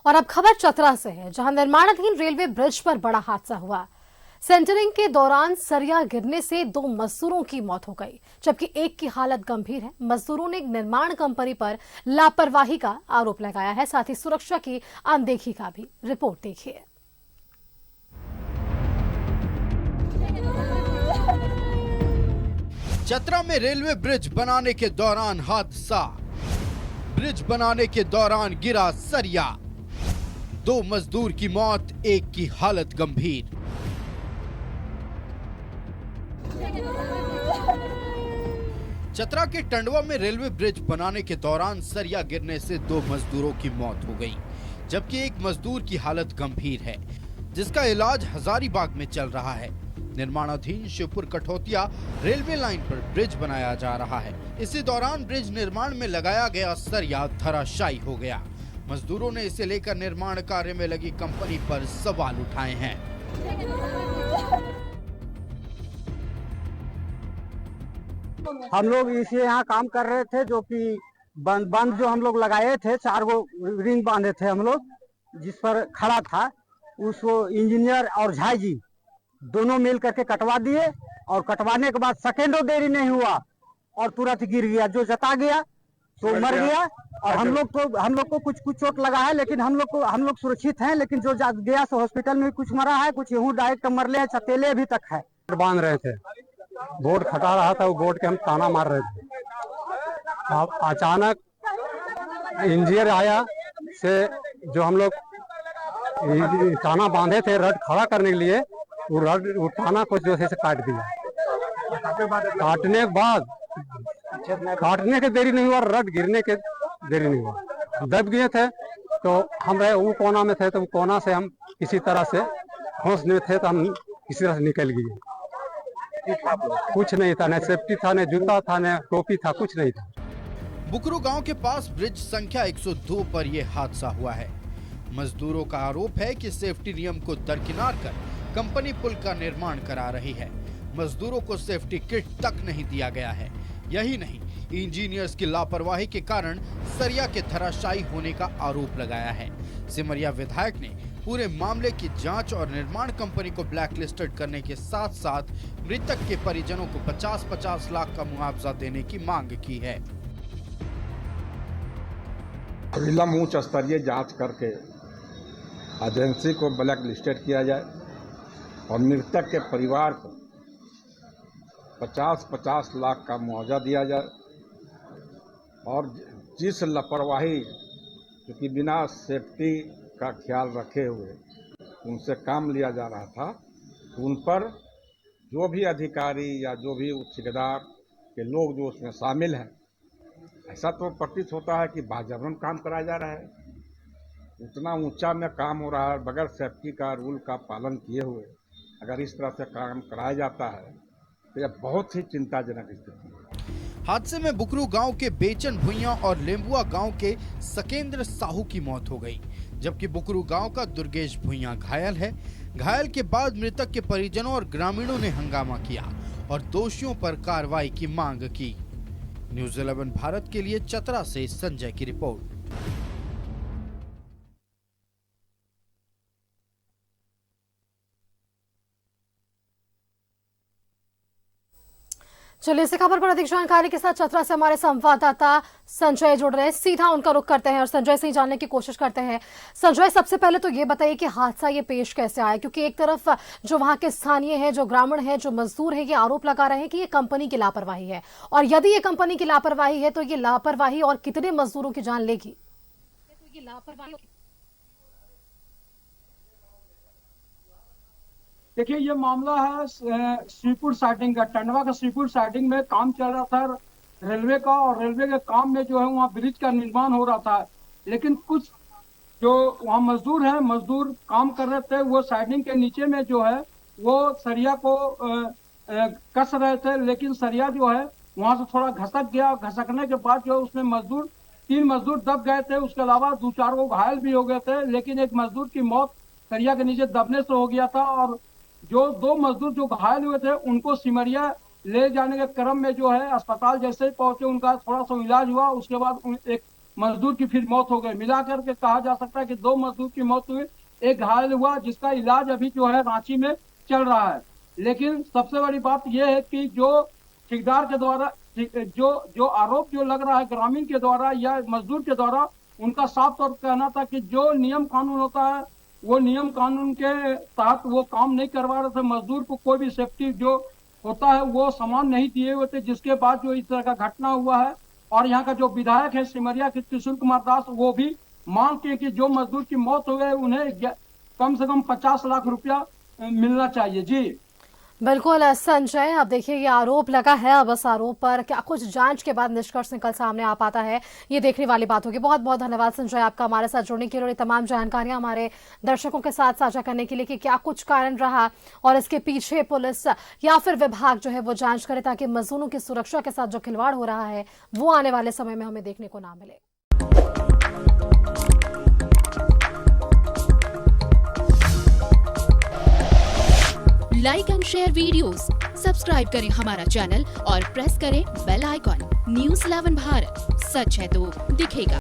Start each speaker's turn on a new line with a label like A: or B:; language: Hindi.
A: और अब खबर चतरा से है, जहां निर्माणाधीन रेलवे ब्रिज पर बड़ा हादसा हुआ। सेंटरिंग के दौरान सरिया गिरने से 2 मजदूरों की मौत हो गई, जबकि एक की हालत गंभीर है। मजदूरों ने निर्माण कंपनी पर लापरवाही का आरोप लगाया है, साथ ही सुरक्षा की अनदेखी का भी। रिपोर्ट देखिए।
B: चतरा में रेलवे ब्रिज बनाने के दौरान हादसा। ब्रिज बनाने के दौरान गिरा सरिया, 2 मजदूर की मौत, एक की हालत गंभीर। चतरा के टंडवा में रेलवे ब्रिज बनाने के दौरान सरिया गिरने से 2 मजदूरों की मौत हो गई, जबकि एक मजदूर की हालत गंभीर है, जिसका इलाज हजारीबाग में चल रहा है। निर्माणाधीन शिवपुर कठौतिया रेलवे लाइन पर ब्रिज बनाया जा रहा है। इसी दौरान ब्रिज निर्माण में लगाया गया सरिया धराशायी हो गया। मजदूरों ने इसे लेकर निर्माण कार्य में लगी कंपनी पर सवाल उठाए हैं।
C: हम लोग इसे यहाँ काम कर रहे थे, जो कि बंद जो हम लोग लगाए थे, 4 गो रिंग बांधे थे हम लोग, जिस पर खड़ा था। उसको इंजीनियर और झाई जी दोनों मिल करके कटवा दिए, और कटवाने के बाद सेकेंडों देरी नहीं हुआ और तुरंत गिर गया। जो जता गया तो मर गया, और हम लोग को कुछ चोट लगा है, लेकिन हम लोग सुरक्षित हैं। लेकिन जो गया सो हॉस्पिटल में कुछ मरा है, कुछ यूं डायरेक्ट मरले हैं, चतेले अभी तक है।
D: बांध रहे थे, बोर्ड फटा रहा था, वो बोर्ड के हम ताना मार रहे थे। अब अचानक इंजीनियर आया से जो हम लोग ताना बांधे थे रड खड़ा करने के लिए, वो ताना को जो है से काट दिया। काटने के देरी नहीं हुआ, रड गिरने के देरी नहीं हुआ। दब गए थे तो हम रहे वो कोना में थे, तो वो कोना से हम किसी तरह से होश में थे, तो हम किसी तरह से निकल गए। कुछ नहीं था, न सेफ्टी था, न जूता था, न टोपी था, कुछ नहीं था।
B: बुकरू गांव के पास ब्रिज संख्या 102 पर यह हादसा हुआ है। मजदूरों का आरोप है कि सेफ्टी नियम को दरकिनार कर कंपनी पुल का निर्माण करा रही है। मजदूरों को सेफ्टी किट तक नहीं दिया गया है। यही नहीं, इंजीनियर्स की लापरवाही के कारण सरिया के धराशायी होने का आरोप लगाया है। सिमरिया विधायक ने पूरे मामले की जांच और निर्माण कंपनी को ब्लैकलिस्टेड करने के साथ साथ मृतक के परिजनों को 50-50 लाख का मुआवजा देने की मांग की है।
E: अविलंब उच्च स्तरीय जांच करके एजेंसी को ब्लैक लिस्टेड किया जाए और मृतक के परिवार को 50-50 लाख का मुआवजा दिया जाए, और जिस लापरवाही क्योंकि बिना सेफ्टी का ख्याल रखे हुए उनसे काम लिया जा रहा था, तो उन पर जो भी अधिकारी या जो भी ठेकेदार के लोग जो उसमें शामिल हैं, ऐसा तो प्रतीत होता है कि बाजबरन काम कराया जा रहा है। उतना ऊंचा में काम हो रहा है, बगैर सेफ्टी का रूल का पालन किए हुए अगर इस तरह से काम कराया जाता है तो यह बहुत ही चिंताजनक स्थिति है।
B: हादसे में बुकरू गांव के बेचन भुइयां और लेम्बुआ गांव के सकेंद्र साहू की मौत हो गई, जबकि बुकरू गांव का दुर्गेश भुइयां घायल है। घायल के बाद मृतक के परिजनों और ग्रामीणों ने हंगामा किया और दोषियों पर कार्रवाई की मांग की। न्यूज़ 11 भारत के लिए चतरा से संजय की रिपोर्ट।
A: चलिए, इस खबर पर अधिक जानकारी के साथ चतरा से हमारे संवाददाता संजय जुड़ रहे हैं। सीधा उनका रुख करते हैं और संजय से ही जानने की कोशिश करते हैं। संजय, सबसे पहले तो ये बताइए कि हादसा ये पेश कैसे आया, क्योंकि एक तरफ जो वहां के स्थानीय हैं, जो ग्रामीण हैं, जो मजदूर हैं, ये आरोप लगा रहे हैं कि ये कंपनी की लापरवाही है, और यदि ये कंपनी की लापरवाही है तो ये लापरवाही और कितने मजदूरों की जान लेगी? तो ये लापरवाही
F: देखिए, ये मामला है श्रीपुर साइडिंग का। टंडवा का श्रीपुर साइडिंग में काम चल रहा था रेलवे का, और रेलवे के काम में जो है वहाँ ब्रिज का निर्माण हो रहा था। लेकिन कुछ जो वहाँ मजदूर हैं, मजदूर काम कर रहे थे, वो साइडिंग के नीचे में जो है वो सरिया को कस रहे थे, लेकिन सरिया जो है वहाँ से थोड़ा घसक गया। घसकने के बाद जो उसमें 3 मजदूर दब गए थे, उसके अलावा 2-4 वो घायल भी हो गए थे। लेकिन एक मजदूर की मौत सरिया के नीचे दबने से हो गया था, और जो 2 मजदूर जो घायल हुए थे उनको सिमरिया ले जाने के क्रम में जो है अस्पताल जैसे ही पहुंचे, उनका थोड़ा सा इलाज हुआ। उसके बाद एक मजदूर की फिर मौत हो गई। मिलाकर के कहा जा सकता है कि 2 मजदूर की मौत हुई, एक घायल हुआ जिसका इलाज अभी जो है रांची में चल रहा है। लेकिन सबसे बड़ी बात यह है कि जो ठेकेदार के द्वारा जो आरोप जो लग रहा है ग्रामीण के द्वारा या मजदूर के द्वारा, उनका साफ तौर पर कहना था कि जो नियम कानून होता है वो नियम कानून के तहत वो काम नहीं करवा रहे थे। मजदूर को कोई भी सेफ्टी जो होता है वो सामान नहीं दिए हुए थे, जिसके बाद जो इस तरह का घटना हुआ है। और यहाँ का जो विधायक है सिमरिया के त्रिशूल कुमार दास, वो भी मांग के कि जो मजदूर की मौत हो गई उन्हें कम से कम 50 लाख रुपया मिलना चाहिए। जी
A: बिल्कुल संजय, अब देखिए ये आरोप लगा है, अब इस आरोप पर क्या कुछ जांच के बाद निष्कर्ष निकल सामने आ पाता है, ये देखने वाली बात होगी। बहुत बहुत धन्यवाद संजय आपका हमारे साथ जुड़ने के लिए और तमाम जानकारियां हमारे दर्शकों के साथ साझा करने के लिए कि क्या कुछ कारण रहा और इसके पीछे पुलिस या फिर विभाग जो है वो जांच करे, ताकि मजदूरों की सुरक्षा के साथ जो खिलवाड़ हो रहा है वो आने वाले समय में हमें देखने को ना मिले।
G: Like and share videos, subscribe करें हमारा चैनल और प्रेस करें बेल आइकॉन। News 11 भारत, सच है तो दिखेगा।